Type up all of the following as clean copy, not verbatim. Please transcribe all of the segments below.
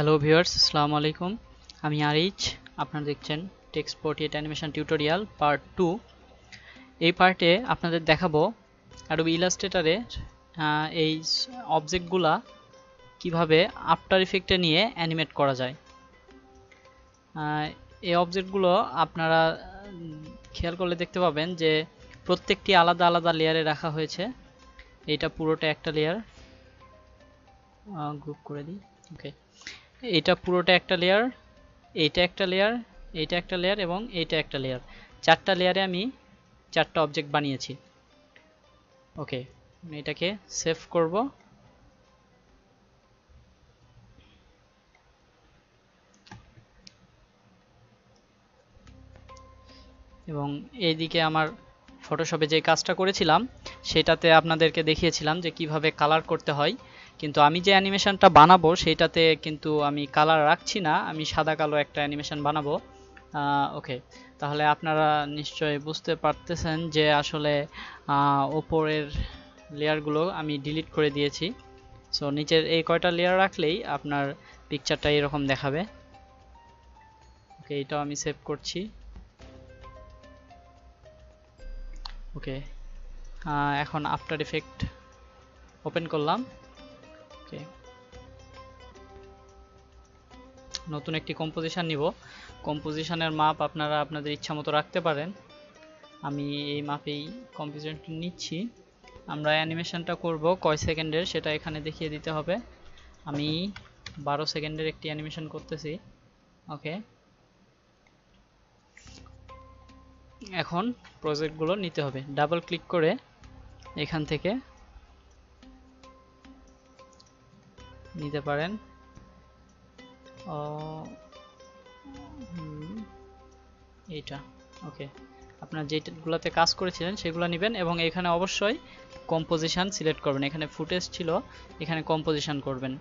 Hello viewers, আসসালামু আলাইকুম। আমি আরিজ। আপনারা দেখছেন টেক্সট 48 অ্যানিমেশন টিউটোরিয়াল পার্ট 2। এই পার্টে আপনাদের দেখাবো অ্যাডোবি ইলাস্ট্রেটরে এই অবজেক্টগুলা কিভাবে আফটার ইফেক্টে নিয়ে অ্যানিমেট করা যায়। এই অবজেক্টগুলো আপনারা খেয়াল করলে দেখতে পাবেন যে প্রত্যেকটি আলাদা আলাদা লেয়ারে রাখা হয়েছে। এটা পুরোটা একটা লেয়ার, গ্রুপ করে দিই। ওকে, এটা পুরোটা একটা লেয়ার, এইটা একটা লেয়ার, এইটা একটা লেয়ার এবং এইটা একটা লেয়ার। চারটা লেয়ারে আমি চারটা অবজেক্ট বানিয়েছি। ওকে, আমি এটাকে সেভ করব। এবং এইদিকে আমার ফটোশপে যে কাজটা করেছিলাম সেটাতে আপনাদেরকে দেখিয়েছিলাম যে কিভাবে কালার করতে হয়, কিন্তু আমি যে অ্যানিমেশনটা বানাবো সেটাতে কিন্তু আমি কালার রাখছি না, আমি সাদা কালো একটা অ্যানিমেশন বানাবো। ওকে, তাহলে আপনারা নিশ্চয়ই বুঝতে পারতেছেন যে আসলে ওপরের লেয়ারগুলো আমি ডিলিট করে দিয়েছি। সো নিচের এই কয়টা লেয়ার রাখলেই আপনার পিকচারটা এরকম দেখাবে। ওকে, এটাও আমি সেভ করছি। ওকে, এখন আফটার ইফেক্ট ওপেন করলাম। ওকে, নতুন একটি কম্পোজিশন নিব। কম্পোজিশনের মাপ আপনারা আপনাদের ইচ্ছা মতো রাখতে পারেন। আমি এই মাপেই কম্পোজিশনটি নিচ্ছি। আমরা অ্যানিমেশনটা করব কয় সেকেন্ডের সেটা এখানে দেখিয়ে দিতে হবে। আমি 12 সেকেন্ডের একটি অ্যানিমেশন করতেছি। ওকে, এখন প্রজেক্টগুলো নিতে হবে। ডাবল ক্লিক করে এখান থেকে নিতে পারেন। এইটা ওকে, আপনার যেগুলোতে কাজ করেছিলেন সেগুলো নেবেন এবং এখানে অবশ্যই কম্পোজিশন সিলেক্ট করবেন। এখানে ফুটেজ ছিল, এখানে কম্পোজিশন করবেন।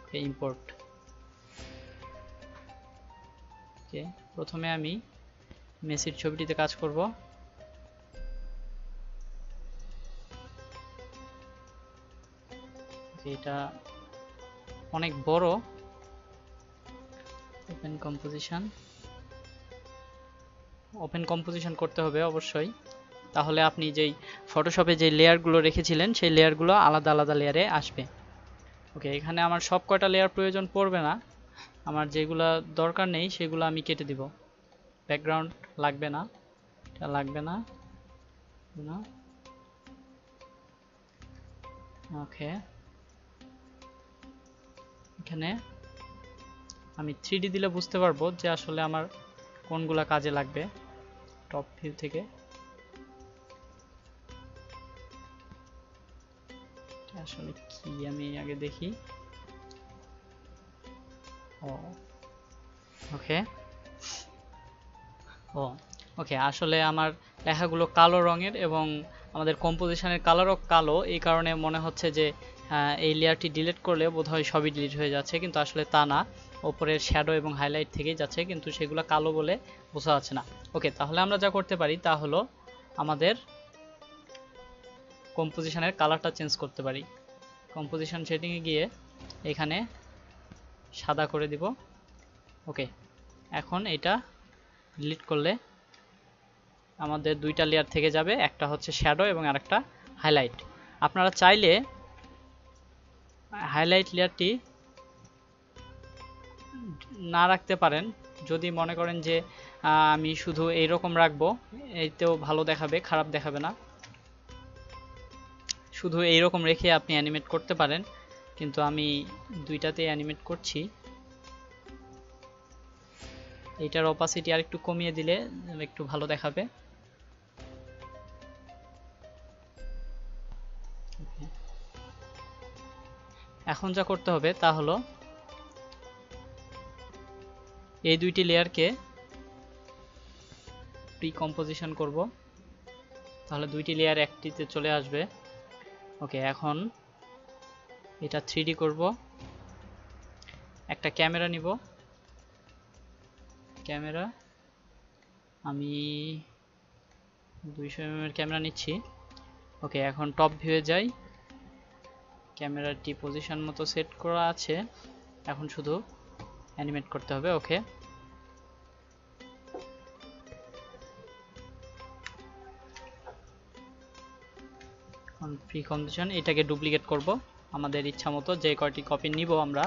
ওকে, ইম্পোর্ট। ওকে, প্রথমে আমি মেসির ছবিটিতে কাজ করব। এটা অনেক বড়। ওপেন কম্পোজিশন, ওপেন কম্পোজিশন করতে হবে অবশ্যই, তাহলে আপনি যেই ফটোশপে যে লেয়ারগুলো রেখেছিলেন সেই লেয়ারগুলো আলাদা আলাদা লেয়ারে আসবে। ওকে, এখানে আমার সব কয়টা লেয়ার প্রয়োজন পড়বে না, আমার যেগুলো দরকার নেই সেগুলো আমি কেটে দিব। ব্যাকগ্রাউন্ড লাগবে না, এটা লাগবে না। ওকে, এখানে আমি 3D দিলে বুঝতে পারবো যে আসলে আমার কোনগুলা কাজে লাগবে। টপ ভিউ থেকে আসলে কি আমি আগে দেখি। ওকে, ওকে, আসলে আমার লেখাগুলো কালো রঙের এবং আমাদের কম্পোজিশনের কালারও কালো, এই কারণে মনে হচ্ছে যে এই লেয়ারটি ডিলিট করলে বোধহয় সবই ডিলিট হয়ে যাচ্ছে, কিন্তু আসলে তা না। ওপরের শ্যাডো এবং হাইলাইট থেকেই যাচ্ছে, কিন্তু সেগুলো কালো বলে বোঝা যাচ্ছে না। ওকে, তাহলে আমরা যা করতে পারি তা হলো আমাদের কম্পোজিশনের কালারটা চেঞ্জ করতে পারি। কম্পোজিশন সেটিংয়ে গিয়ে এখানে সাদা করে দিব। ওকে, এখন এটা ডিলিট করলে আমাদের দুইটা লেয়ার থেকে যাবে, একটা হচ্ছে শ্যাডো এবং আরেকটা হাইলাইট। আপনারা চাইলে হাইলাইট লেয়ারটি না রাখতে পারেন, যদি মনে করেন যে আমি শুধু এইরকম রাখবো, এইতেও ভালো দেখাবে, খারাপ দেখাবে না। শুধু এইরকম রেখে আপনি অ্যানিমেট করতে পারেন, কিন্তু আমি দুইটাতে অ্যানিমেট করছি। এইটার অপাসিটি আর একটু কমিয়ে দিলে একটু ভালো দেখাবে। এখন যা করতে হবে তা হলো এই দুইটি লেয়ারকে প্রি কম্পোজিশন করব, তাহলে দুইটি লেয়ার একটিতে চলে আসবে। ওকে, এখন এটা 3D করব। একটা ক্যামেরা নিব, ক্যামেরা আমি 200 mm এর ক্যামেরা নিচ্ছি। ওকে, এখন টপ ভিউয়ে যাই, ক্যামেরাটি পজিশন মতো সেট করা আছে। এখন শুধু অ্যানিমেট করতে হবে। ওকে, ফ্রি কন্ডিশন, এটাকে ডুপ্লিকেট করব আমাদের ইচ্ছা মতো, যে কয়টি কপি নিব আমরা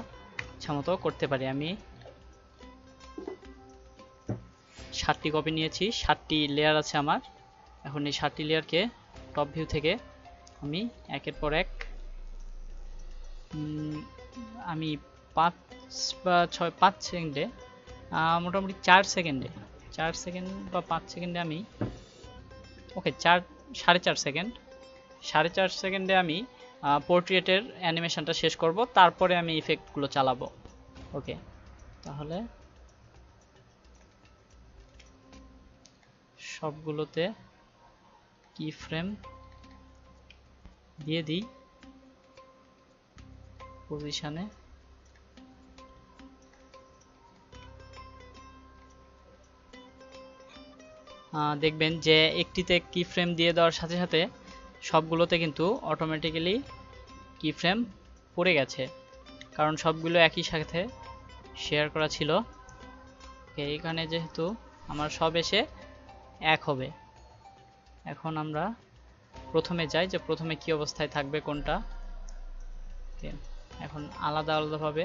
ইচ্ছা মতো করতে পারি। আমি 7টি কপি নিয়েছি, 7টি লেয়ার আছে আমার। এখন এই 7টি লেয়ারকে টপ ভিউ থেকে আমি একের পর এক আমি 5 বা 5 সেকেন্ডে, মোটামুটি 4 সেকেন্ডে, 4 সেকেন্ড বা 5 সেকেন্ডে আমি, ওকে 4.5 সেকেন্ড, 4.5 সেকেন্ডে আমি পোর্ট্রেটের অ্যানিমেশনটা শেষ করব, তারপরে আমি ইফেক্টগুলো চালাবো। ওকে, তাহলে সবগুলোতে কি ফ্রেম দিয়ে দিই পজিশনে। দেখবেন যে একটিতে কি ফ্রেম দিয়ে দেওয়ার সাথে সাথে সবগুলোতে কিন্তু অটোমেটিক্যালি কি ফ্রেম পড়ে গেছে, কারণ সবগুলো একই সাথে শেয়ার করা ছিল। এইখানে যেহেতু আমার সব এসে এক হবে, এখন আমরা প্রথমে যাই যে প্রথমে কি অবস্থায় থাকবে কোনটা। এখন আলাদা আলাদাভাবে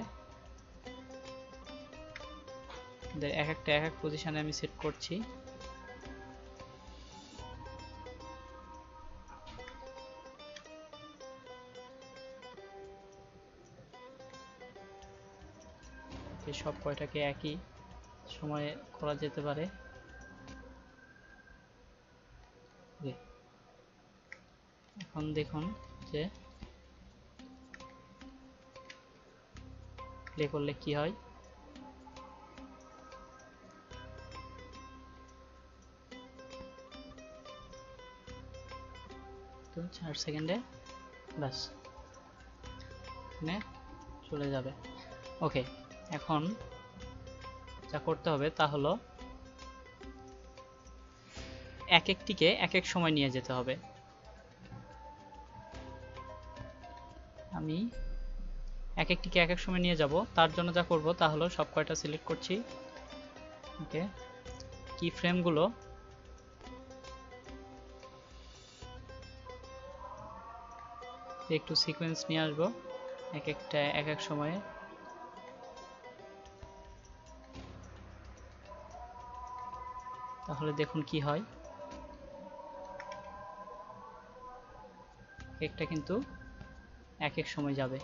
এক একটা এক এক পজিশনে আমি সেট করছি। সব কয়টাকে একই সময়ে করা যেতে পারে। এখন দেখুন যে প্লে করলে কি হয়। তো 4 সেকেন্ডে ব্যাস এখানে চলে যাবে। ওকে, এখন যা করতে হবে তা হলো এক একটিকে এক এক সময় নিয়ে যেতে হবে। আমি এক একটিকে এক এক সময় নিয়ে যাব, তার জন্য যা করব তা হলো সব কয়টা সিলেক্ট করছি। ওকে, কি ফ্রেমগুলো একটু সিকোয়েন্স নিয়ে আসবো এক একটা এক এক সময়ে। তাহলে দেখুন কি হয়, একটা কিন্তু এক এক সময় যাবে।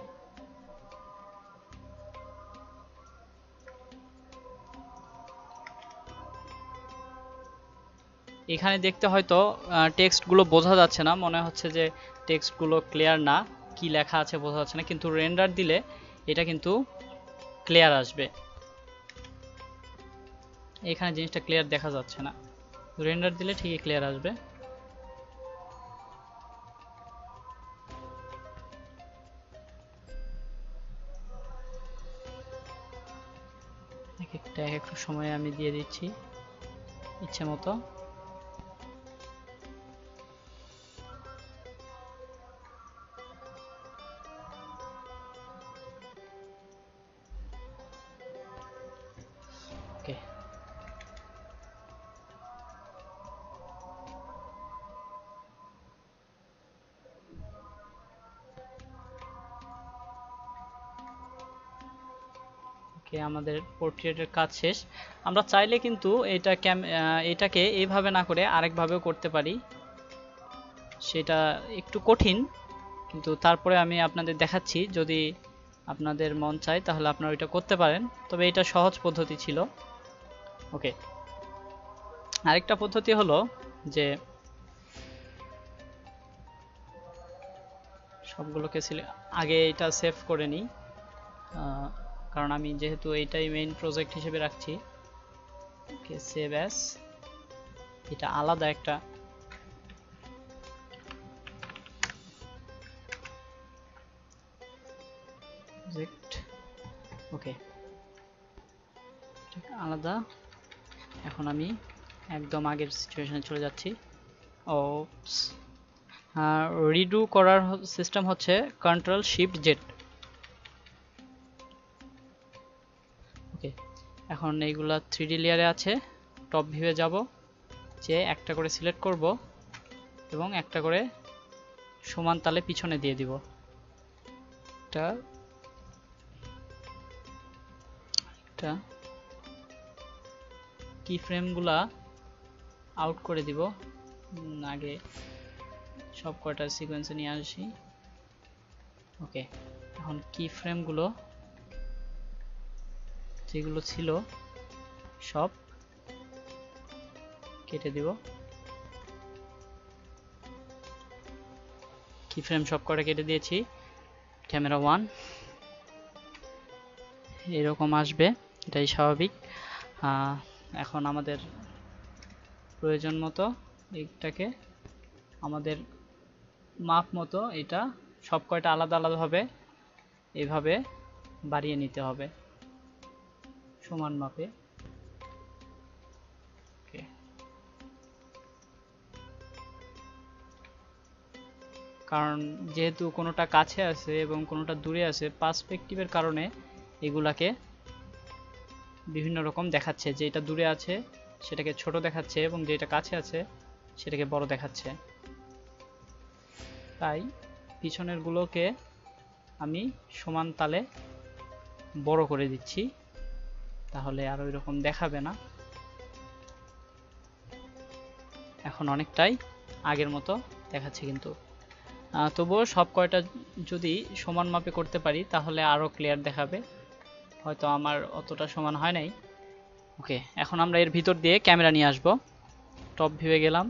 এখানে দেখতে হয়তো টেক্সটগুলো বোঝা যাচ্ছে না, মনে হচ্ছে যে টেক্সটগুলো ক্লিয়ার না, কি লেখা আছে বোঝা যাচ্ছে না, কিন্তু রেন্ডার দিলে এটা কিন্তু ক্লিয়ার আসবে। এখানে জিনিসটা ক্লিয়ার দেখা যাচ্ছে না, রেন্ডার দিলে ঠিকই ক্লিয়ার আসবে। এক একটা এক এক সময়ে আমি দিয়ে দিচ্ছি ইচ্ছে মতো। ওকে, আমাদের পোর্ট্রেটের কাজ শেষ। আমরা চাইলে কিন্তু এটাকে এইভাবে না করে আরেকভাবেও করতে পারি, সেটা একটু কঠিন, কিন্তু তারপরে আমি আপনাদের দেখাচ্ছি, যদি আপনাদের মন চায় তাহলে আপনারা এটা করতে পারেন, তবে এটা সহজ পদ্ধতি ছিল। ওকে, আরেকটা পদ্ধতি হলো যে সবগুলোকে আগে এটা সেভ করে নিই, কারণ আমি যেহেতু এইটাই মেইন প্রজেক্ট হিসেবে রাখছি। ওকে, সেভ অ্যাস, এটা আলাদা একটা প্রজেক্ট। ওকে, আলাদা। এখন আমি একদম আগের সিচুয়েশনে চলে যাচ্ছি। ওপস, রিডু করার সিস্টেম হচ্ছে কন্ট্রোল শিফট জেড। ওকে, এখন এইগুলা 3D লেয়ারে আছে, টপ ভিউয়ে যাব, যে একটা করে সিলেক্ট করব এবং একটা করে সমান তালে পিছনে দিয়ে দিব। একটা কি ফ্রেমগুলা আউট করে দিব, আগে সব কয়টা সিকোয়েন্সে নিয়ে আসি। ওকে, এখন কি ফ্রেমগুলো যেগুলো ছিল সব কেটে দিব। কি ফ্রেম সব কয়টা কেটে দিয়েছি। ক্যামেরা 1 এরকম আসবে, এটাই স্বাভাবিক। এখন আমাদের প্রয়োজন মতো এইটাকে আমাদের মাপ মতো এটা সব কয়টা আলাদা আলাদাভাবে এইভাবে বাড়িয়ে নিতে হবে সমান মাপে। কারণ যেহেতু কোনোটা কাছে আছে এবং কোনোটা দূরে আছে, পার্সপেক্টিভের কারণে এগুলাকে বিভিন্ন রকম দেখাচ্ছে, যে এটা দূরে আছে সেটাকে ছোট দেখাচ্ছে এবং যেটা কাছে আছে সেটাকে বড় দেখাচ্ছে। তাই পিছনের গুলোকে আমি সমান তালে বড় করে দিচ্ছি, তাহলে আর ওই রকম দেখাবে না। এখন অনেকটাই আগের মতো দেখাচ্ছে, কিন্তু তবুও সব কয়টা যদি সমান মাপে করতে পারি তাহলে আরো ক্লিয়ার দেখাবে। হয়তো আমার অতটা সমান হয় নাই। ওকে, এখন আমরা এর ভিতর দিয়ে ক্যামেরা নিয়ে আসব। টপ ভিউয়ে গেলাম,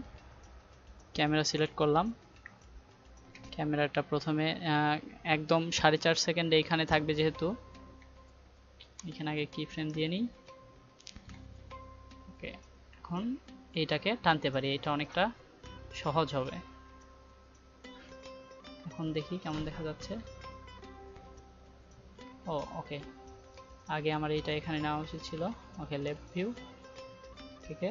ক্যামেরা সিলেক্ট করলাম। ক্যামেরাটা প্রথমে একদম 4.5 সেকেন্ড এইখানে থাকবে, যেহেতু এখানে আগে কি ফ্রেম দিয়ে নিই। ওকে, এখন এইটাকে টানতে পারি, এটা অনেকটা সহজ হবে। এখন দেখি কেমন দেখা যাচ্ছে। ও ওকে, আগে আমার এইটা এখানে নেওয়া উচিত ছিল। ওকে, লেফট ভিউ থেকে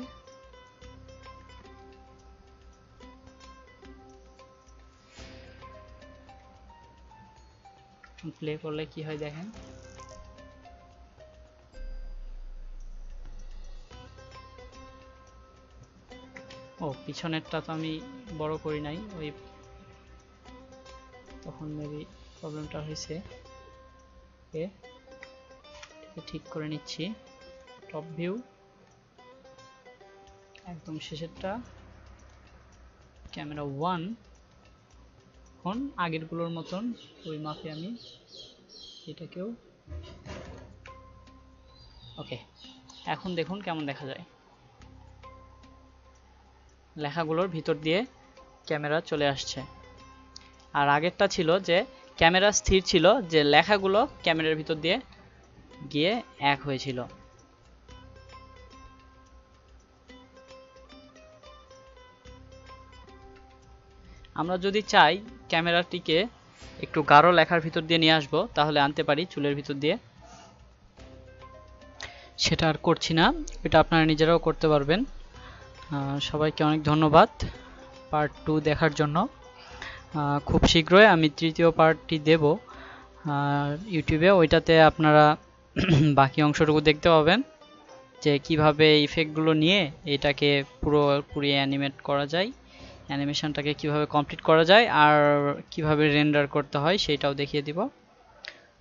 প্লে করলে কি হয় দেখেন। ও, পিছনেরটা তো আমি বড় করি নাই, ওই তখন মেবি প্রবলেমটা হয়েছে। ওকে, ঠিক করে নিচ্ছি। টপ ভিউ একদম শেষেরটা, ক্যামেরা 1। এখন আগেরগুলোর মতন ওই মাপে আমি এটাকেও। ওকে, এখন দেখুন কেমন দেখা যায়। লেখাগুলোর ভিতর দিয়ে ক্যামেরা চলে আসছে। আর আগেরটা ছিল যে ক্যামেরা স্থির ছিল, যে লেখাগুলো ক্যামেরার ভিতর দিয়ে গিয়ে এক হয়েছিল। আমরা যদি চাই ক্যামেরাটিকে একটু গাঢ় লেখার ভিতর দিয়ে নিয়ে আসবো, তাহলে আনতে পারি চুলের ভিতর দিয়ে। সেটা আর করছি না, এটা আপনারা নিজেরাও করতে পারবেন। সবাইকে অনেক ধন্যবাদ পার্ট 2 দেখার জন্য। খুব শীঘ্রই আমি তৃতীয় পার্টটি দেব ইউটিউবে, ওইটাতে আপনারা বাকি অংশটুকু দেখতে পাবেন, যে কিভাবে ইফেক্টগুলো নিয়ে এটাকে পুরোপুরি অ্যানিমেট করা যায়, অ্যানিমেশনটাকে কিভাবে কমপ্লিট করা যায়, আর কিভাবে রেন্ডার করতে হয় সেটাও দেখিয়ে দিব।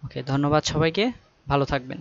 ওকে, ধন্যবাদ সবাইকে, ভালো থাকবেন।